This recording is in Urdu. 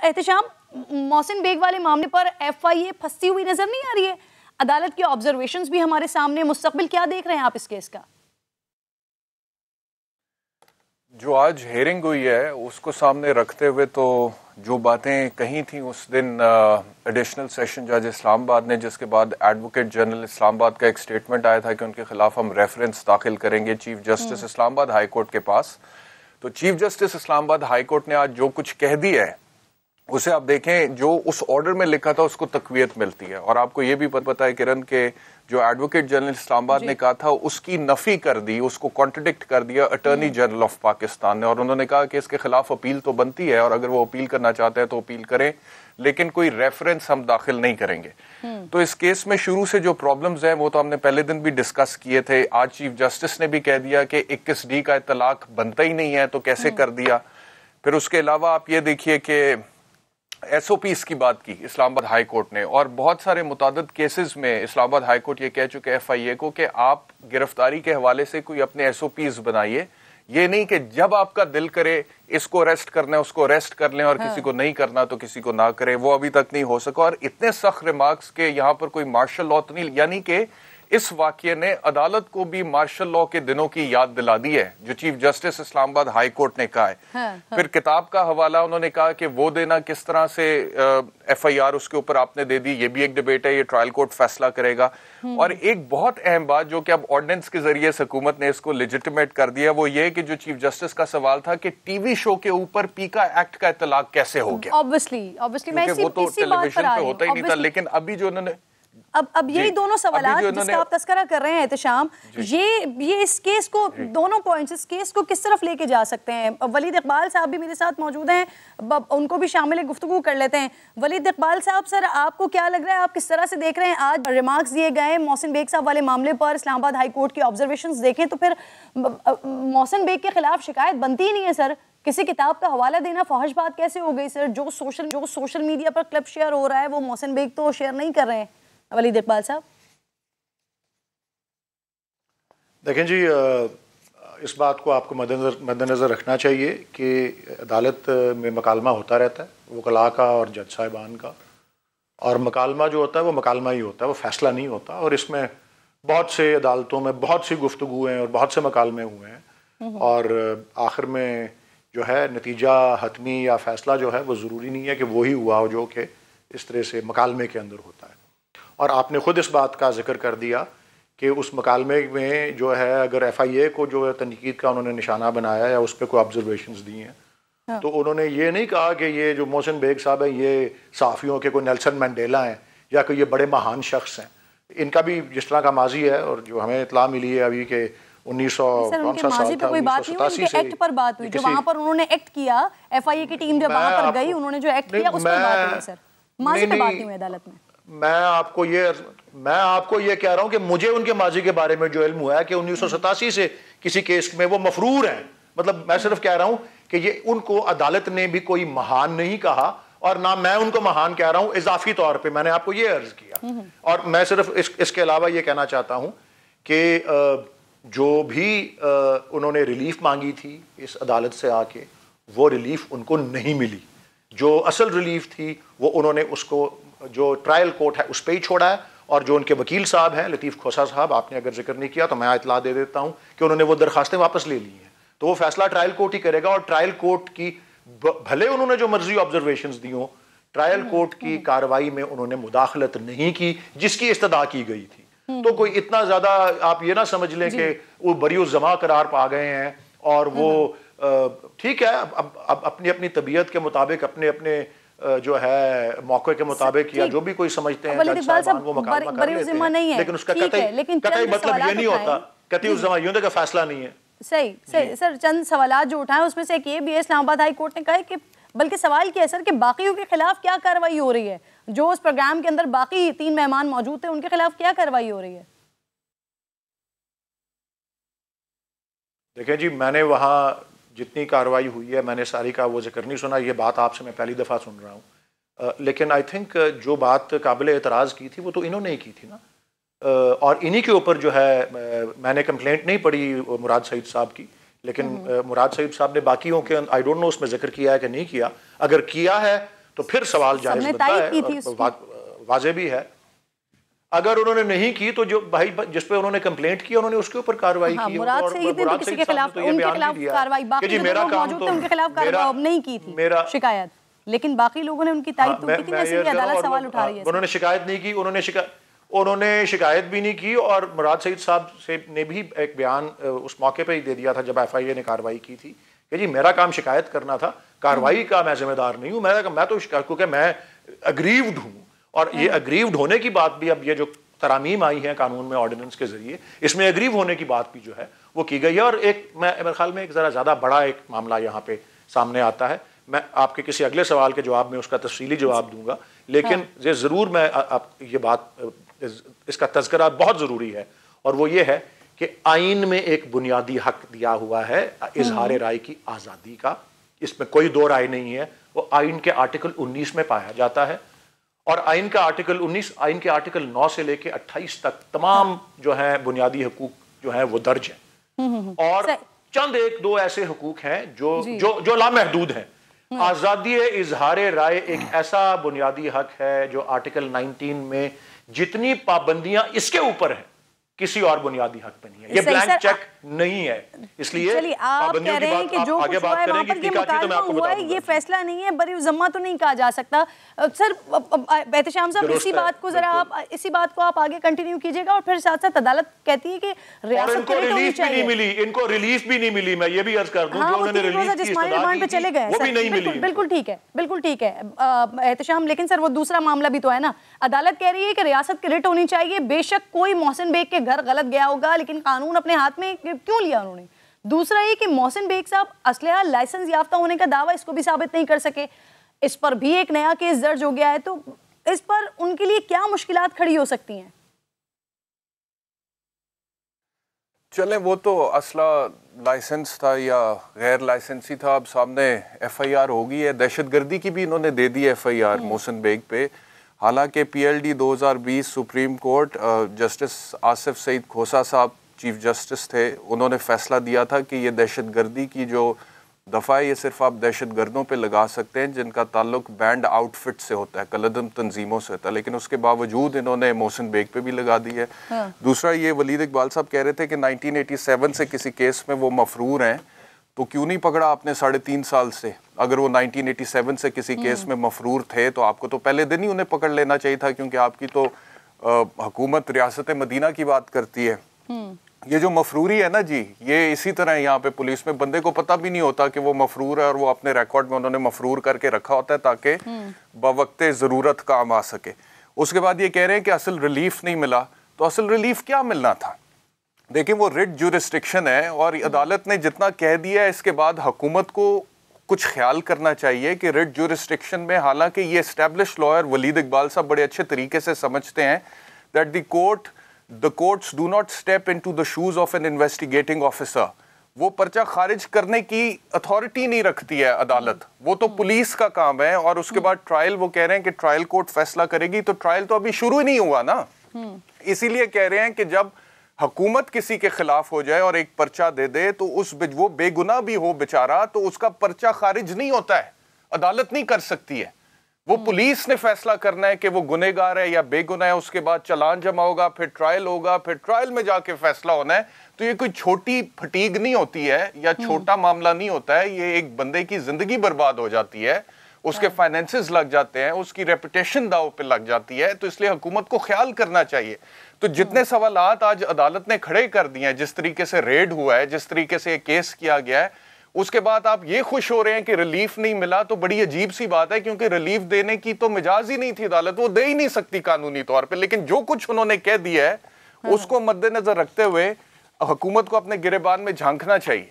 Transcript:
احتشام محسن بیگ والے معاملے پر ایف آئی اے پھنسی ہوئی نظر نہیں آ رہی ہے؟ عدالت کی آبزرویشنز بھی ہمارے سامنے، مستقبل کیا دیکھ رہے ہیں آپ اس کیس کا؟ جو آج ہیئرنگ ہوئی ہے اس کو سامنے رکھتے ہوئے تو جو باتیں کہی تھیں اس دن ایڈیشنل سیشن جج اسلام آباد نے، جس کے بعد ایڈوکیٹ جنرل اسلام آباد کا ایک سٹیٹمنٹ آیا تھا کہ ان کے خلاف ہم ریفرنس داخل کریں گے چیف جسٹس اسلام آباد ہائی کورٹ کے پاس. تو چیف جسٹس اسلام آباد ہائی کورٹ نے آج جو کچھ کہہ دیا ہے اسے آپ دیکھیں، جو اس آرڈر میں لکھا تھا اس کو تقویت ملتی ہے. اور آپ کو یہ بھی پتہ ہے کرن کہ جو ایڈوکیٹ جنرل اسلام آباد نے کہا تھا اس کی نفی کر دی، اس کو کانٹرڈکٹ کر دیا اٹارنی جنرل آف پاکستان نے، اور انہوں نے کہا کہ اس کے خلاف اپیل تو بنتی ہے اور اگر وہ اپیل کرنا چاہتے ہیں تو اپیل کریں، لیکن کوئی ریفرنس ہم داخل نہیں کریں گے. تو اس کیس میں شروع سے جو پرابلمز ہیں وہ تو ہم نے پہلے دن بھی ڈسکس کیے تھے. آج چیف جسٹس نے بھی کہہ دیا کہ 21D کا اطلاق بنتا ہی نہیں ہے تو کیسے کر دیا. پھر اس کے علاوہ آپ یہ دیکھیے کہ ایس او پیز کی بات کی اسلام آباد ہائی کورٹ نے، اور بہت سارے متعدد کیسز میں اسلام آباد ہائی کورٹ یہ کہہ چکے ایف آئی اے کو کہ آپ گرفتاری کے حوالے سے کوئی اپنے ایس او پیز بنائیے، یہ نہیں کہ جب آپ کا دل کرے اس کو اریسٹ کرنا ہے اس کو اریسٹ کر لیں اور کسی کو نہیں کرنا تو کسی کو نہ کریں. وہ ابھی تک نہیں ہو سکا، اور اتنے سخت ریمارکس کہ یہاں پر کوئی مارشل لاء تو نہیں، یعنی کہ اس واقعے نے عدالت کو بھی مارشل لاء کے دنوں کی یاد دلا دی ہے جو چیف جسٹس اسلام آباد ہائی کورٹ نے کہا ہے. پھر کتاب کا حوالہ انہوں نے کہا کہ وہ دینا کس طرح سے ایف آئی آر اس کے اوپر آپ نے دے دی، یہ بھی ایک ڈیبیٹ ہے، یہ ٹرائل کورٹ فیصلہ کرے گا. اور ایک بہت اہم بات جو کہ اب آرڈیننس کے ذریعے حکومت نے اس کو لیجیٹیمیٹ کر دیا وہ یہ کہ جو چیف جسٹس کا سوال تھا کہ ٹی وی شو کے اوپر پیکا ایکٹ کا اطلاق کیسے ہو گیا، کیونکہ وہ تو ٹیلی ویژن پہ ہوتا ہی نہیں تھا. لیکن ابھی جو انہوں نے اب یہی دونوں سوالات جس کا آپ تذکرہ کر رہے ہیں احتشام، یہ اس کیس کو دونوں پوائنٹس اس کیس کو کس طرف لے کے جا سکتے ہیں؟ ولید اقبال صاحب بھی میرے ساتھ موجود ہیں، ان کو بھی شامل گفتگو کر لیتے ہیں. ولید اقبال صاحب، سر آپ کو کیا لگ رہا ہے، آپ کس طرح سے دیکھ رہے ہیں آج ریمارکس دیے گئے محسن بیگ صاحب والے معاملے پر؟ اسلام آباد ہائی کورٹ کی آبزرویشنز دیکھیں تو پھر محسن بیگ کے خلاف شکایت بنتی ہی نہیں ہے. سر کسی کتاب کا حوالہ دینا فحش بات کیسے ہو گئی؟ سر جو سوشل میڈیا پر کلپ شیئر ہو رہا ہے وہ محسن بیگ تو شیئر نہیں کر رہے ہیں. ولید اقبال صاحب دیکھیں جی، اس بات کو آپ کو مد نظر رکھنا چاہیے کہ عدالت میں مکالمہ ہوتا رہتا ہے، وکلاء کا اور جج صاحبان کا، اور مکالمہ جو ہوتا ہے وہ مکالمہ ہی ہوتا ہے، وہ فیصلہ نہیں ہوتا. اور اس میں بہت سے عدالتوں میں بہت سی گفتگو ہیں اور بہت سے مکالمے ہوئے ہیں، اور آخر میں جو ہے نتیجہ حتمی یا فیصلہ جو ہے وہ ضروری نہیں ہے کہ وہی ہوا ہو جو کہ اس طرح سے مکالمے کے اندر ہوتا ہے. اور آپ نے خود اس بات کا ذکر کر دیا کہ اس مکالمے میں جو ہے اگر ایف آئی اے کو جو ہے تنقید کا انہوں نے نشانہ بنایا یا اس پہ کوئی آبزرویشنز دی ہیں، تو انہوں نے یہ نہیں کہا کہ یہ جو محسن بیگ صاحب ہیں یہ صحافیوں کے کوئی نیلسن منڈیلا ہیں یا کہ یہ بڑے مہان شخص ہیں. ان کا بھی جس طرح کا ماضی ہے، اور جو ہمیں اطلاع ملی ہے ابھی کہ 1987 سے ایکٹ پر بات ہوئی، جو وہاں پر انہوں نے ایکٹ کیا، ایف آئی اے کی ٹیم جب وہاں پر گئی انہوں نے جو ایکٹ کیا اس پر بات ہوئی. سر ماضی پہ بات نہیں ہوئی عدالت میں. میں آپ کو یہ کہہ رہا ہوں کہ مجھے ان کے ماضی کے بارے میں جو علم ہوا ہے کہ 1987 سے کسی کیس میں وہ مفرور ہیں. مطلب میں صرف کہہ رہا ہوں کہ یہ ان کو عدالت نے بھی کوئی مہان نہیں کہا، اور نہ میں ان کو مہان کہہ رہا ہوں اضافی طور پہ. میں نے آپ کو یہ عرض کیا، اور میں صرف اس کے علاوہ یہ کہنا چاہتا ہوں کہ جو بھی انہوں نے ریلیف مانگی تھی اس عدالت سے آ کے، وہ ریلیف ان کو نہیں ملی. جو اصل ریلیف تھی وہ انہوں نے اس کو جو ٹرائل کورٹ ہے اس پہ ہی چھوڑا ہے. اور جو ان کے وکیل صاحب ہیں لطیف کھوسا صاحب، آپ نے اگر ذکر نہیں کیا تو میں اطلاع دے دیتا ہوں کہ انہوں نے وہ درخواستیں واپس لے لی ہیں. تو وہ فیصلہ ٹرائل کورٹ ہی کرے گا، اور ٹرائل کورٹ کی بھلے انہوں نے جو مرضی آبزرویشنز دی ہوں، ٹرائل کورٹ کی کارروائی میں انہوں نے مداخلت نہیں کی جس کی استدعا کی گئی تھی. تو کوئی اتنا زیادہ آپ یہ نہ سمجھ لیں کہ وہ بری الزما قرار پا گئے ہیں، اور وہ ٹھیک ہے اب اپنی اپنی طبیعت کے مطابق اپنے جو ہے موقع کے مطابق یا جو بھی کوئی سمجھتے ہیں جج صاحبان وہ مکالمہ کر لیتے ہیں، لیکن اس کا قطعی مطلب یہ نہیں ہوتا، قطعی الزما یہ ہوتا کہ فیصلہ نہیں ہے. صحیح. سر چند سوالات جو اٹھائیں اس میں سے ایک یہ بھی ہے، اسلام آباد ہائی کورٹ نے کہا ہے کہ بلکہ سوال کیا ہے سر کہ باقیوں کے خلاف کیا کارروائی ہو رہی ہے؟ جو اس پروگرام کے اندر باقی 3 مہمان موجود تھے ان کے خلاف کیا کارروائی ہو رہی ہے؟ دیکھیں جی، میں نے وہاں جتنی کارروائی ہوئی ہے میں نے ساری کا وہ ذکر نہیں سنا. یہ بات آپ سے میں پہلی دفعہ سن رہا ہوں، لیکن آئی تھنک جو بات قابل اعتراض کی تھی وہ تو انہوں نے ہی کی تھی نا. اور انہی کے اوپر جو ہے میں نے کمپلینٹ نہیں پڑھی مراد سعید صاحب کی، لیکن مراد سعید صاحب نے باقیوں کے آئی ڈونٹ نو اس میں ذکر کیا ہے کہ نہیں کیا. اگر کیا ہے تو پھر سوال جائز بنتا ہے، واضح بھی ہے۔ اگر انہوں نے نہیں کی تو جو بھائی جس پہ انہوں نے کمپلینٹ کی انہوں نے اس کے اوپر کارروائی کی، مراد سعید نے کسی کے خلاف ان کے خلاف کارروائی، باقی جو لوگ موجود تھے ان کے خلاف کارروائی نہیں کی تھی شکایت، لیکن باقی لوگوں نے ان کی تائید تو کی تھی، جیسے کہ عدالت سوال اٹھا رہی ہے۔ انہوں نے شکایت نہیں کی، انہوں نے شکایت بھی نہیں کی، اور مراد سعید صاحب سے نے بھی ایک بیان اس موقع پہ ہی دے دیا تھا جب ایف آئی اے نے کارروائی کی تھی کہ جی میرا کام شکایت کرنا تھا، کارروائی کا میں ذمہ دار نہیں ہوں، میں تو کیونکہ میں اگریوڈ ہوں، اور یہ اگریوڈ ہونے کی بات بھی اب یہ جو ترامیم آئی ہیں قانون میں آرڈیننس کے ذریعے، اس میں اگریو ہونے کی بات بھی جو ہے وہ کی گئی ہے۔ اور ایک میرے خیال میں ایک ذرا زیادہ بڑا ایک معاملہ یہاں پہ سامنے آتا ہے، میں آپ کے کسی اگلے سوال کے جواب میں اس کا تفصیلی جواب دوں گا، لیکن یہ ضرور میں یہ بات اس کا تذکرہ بہت ضروری ہے، اور وہ یہ ہے کہ آئین میں ایک بنیادی حق دیا ہوا ہے اظہار رائے کی آزادی کا، اس میں کوئی دو رائے نہیں ہے، وہ آئین کے آرٹیکل 19 میں پایا جاتا ہے، اور آئین کا آرٹیکل 19 آئین کے آرٹیکل 9 سے لے کے 28 تک تمام جو ہیں بنیادی حقوق جو ہیں وہ درج ہیں، اور چند ایک دو ایسے حقوق ہیں جو لامحدود ہیں۔ آزادی اظہار رائے ایک ایسا بنیادی حق ہے جو آرٹیکل 19 میں جتنی پابندیاں اس کے اوپر ہیں کسی اور بنیادی حق پہ نہیں ہے، یہ بلینک چیک نہیں ہے، اس لیے آپ کہہ رہے ہیں کہ جو کچھ ہوا ہے وہاں پر یہ مطالبہ ہوا ہے، یہ فیصلہ نہیں ہے، بری ذمہ تو نہیں کہا جا سکتا۔ سر احتشام صاحب اسی بات کو ذرا آپ اسی بات کو آپ آگے کنٹینیو کیجئے گا، اور پھر ساتھ ساتھ عدالت کہتی ہے کہ ریاست کو ریلیف بھی نہیں ملی، ان کو ریلیف بھی نہیں ملی، میں یہ بھی عرض کر دوں جو انہوں نے ریلیف کی استدعا کی تھی وہ بھی نہیں ملی۔ بالکل ٹھیک ہے، بالکل ٹھیک ہے احتشام، لیکن سر وہ دوسرا معاملہ بھی تو ہے نا، عدالت کہہ رہی ہے کہ ریاست کی رٹ ہونی چاہیے، بے شک کوئی محسن بیگ کے گھر غلط گیا ہوگا لیکن قانون اپنے ہاتھ میں کیوں لیا انہوں نے؟ دوسرا یہ کہ محسن بیگ صاحب اسلحہ لائسنس یافتہ ہونے کا دعویٰ اس کو بھی ثابت نہیں کر سکے، اس پر بھی ایک نیا کیس درج ہو گیا ہے، تو اس پر ان کے لیے کیا مشکلات کھڑی ہو سکتی ہیں؟ چلیں وہ تو اسلحہ لائسنس تھا یا غیر لائسنسی تھا، اب سامنے ایف آئی آر ہو گئی ہے، دہشت گردی کی بھی انہوں نے دے دی F I R Mohsin Baig پہ، حالانکہ P L D 2020 supreme court justice Asif Saeed Khosa صاحب چیف جسٹس تھے، انہوں نے فیصلہ دیا تھا کہ یہ دہشت گردی کی جو دفعہ ہے یہ صرف آپ دہشت گردوں پہ لگا سکتے ہیں جن کا تعلق بینڈ آؤٹ فٹ سے ہوتا ہے، کالعدم تنظیموں سے ہوتا ہے، لیکن اس کے باوجود انہوں نے محسن بیگ پہ بھی لگا دی ہے۔ دوسرا یہ ولید اقبال صاحب کہہ رہے تھے کہ 1987 سے کسی کیس میں وہ مفرور ہیں، تو کیوں نہیں پکڑا آپ نے 3.5 سال سے؟ اگر وہ 1987 سے کسی کیس میں مفرور تھے تو آپ کو تو پہلے دن ہی انہیں پکڑ لینا چاہیے تھا، کیونکہ آپ کی تو حکومت ریاست مدینہ کی بات کرتی ہے۔ یہ جو مفروری ہے نا جی، یہ اسی طرح یہاں پہ پولیس میں بندے کو پتہ بھی نہیں ہوتا کہ وہ مفرور ہے، اور وہ اپنے ریکارڈ میں انہوں نے مفرور کر کے رکھا ہوتا ہے تاکہ بوقت ضرورت کام آ سکے۔ اس کے بعد یہ کہہ رہے ہیں کہ اصل ریلیف نہیں ملا، تو اصل ریلیف کیا ملنا تھا؟ دیکھیں وہ ریٹ جورسٹکشن ہے، اور عدالت نے جتنا کہہ دیا ہے اس کے بعد حکومت کو کچھ خیال کرنا چاہیے کہ ریٹ جورسٹکشن میں، حالانکہ یہ اسٹیبلش لائر ولید اقبال صاحب بڑے اچھے طریقے سے سمجھتے ہیں that the courts do not step into the shoes of an investigating officer، وہ پرچہ خارج کرنے کی اتھارٹی نہیں رکھتی ہے عدالت، وہ تو پولیس کا کام ہے، اور اس کے بعد ٹرائل وہ کہہ رہے ہیں کہ ٹرائل کورٹ فیصلہ کرے گی، تو ٹرائل تو ابھی شروع ہی نہیں ہوا نا، اسی لیے کہہ رہے ہیں کہ جب حکومت کسی کے خلاف ہو جائے اور ایک پرچہ دے دے تو وہ بے گناہ بھی ہو بیچارہ، تو اس کا پرچہ خارج نہیں ہوتا ہے، عدالت نہیں کر سکتی ہے، وہ پولیس نے فیصلہ کرنا ہے کہ وہ گنہگار ہے یا بے گناہ ہے، اس کے بعد چلان جمع ہوگا، پھر ٹرائل ہوگا، پھر ٹرائل میں جا کے فیصلہ ہونا ہے۔ تو یہ کوئی چھوٹی پھٹیگ نہیں ہوتی ہے یا چھوٹا معاملہ نہیں ہوتا ہے، یہ ایک بندے کی زندگی برباد ہو جاتی ہے، اس کے فائنینسز لگ جاتے ہیں، اس کی ریپوٹیشن داؤ پہ لگ جاتی ہے، تو اس لیے حکومت کو خیال کرنا چاہیے۔ تو جتنے سوالات آج عدالت نے کھڑے کر دیے ہیں، جس طریقے سے ریڈ ہوا ہے، جس طریقے سے یہ کیس کیا گیا ہے، اس کے بعد آپ یہ خوش ہو رہے ہیں کہ ریلیف نہیں ملا، تو بڑی عجیب سی بات ہے، کیونکہ ریلیف دینے کی تو مجاز ہی نہیں تھی عدالت، وہ دے ہی نہیں سکتی قانونی طور پہ، لیکن جو کچھ انہوں نے کہہ دیا ہے اس کو مد نظر رکھتے ہوئے حکومت کو اپنے گریبان میں جھانکنا چاہیے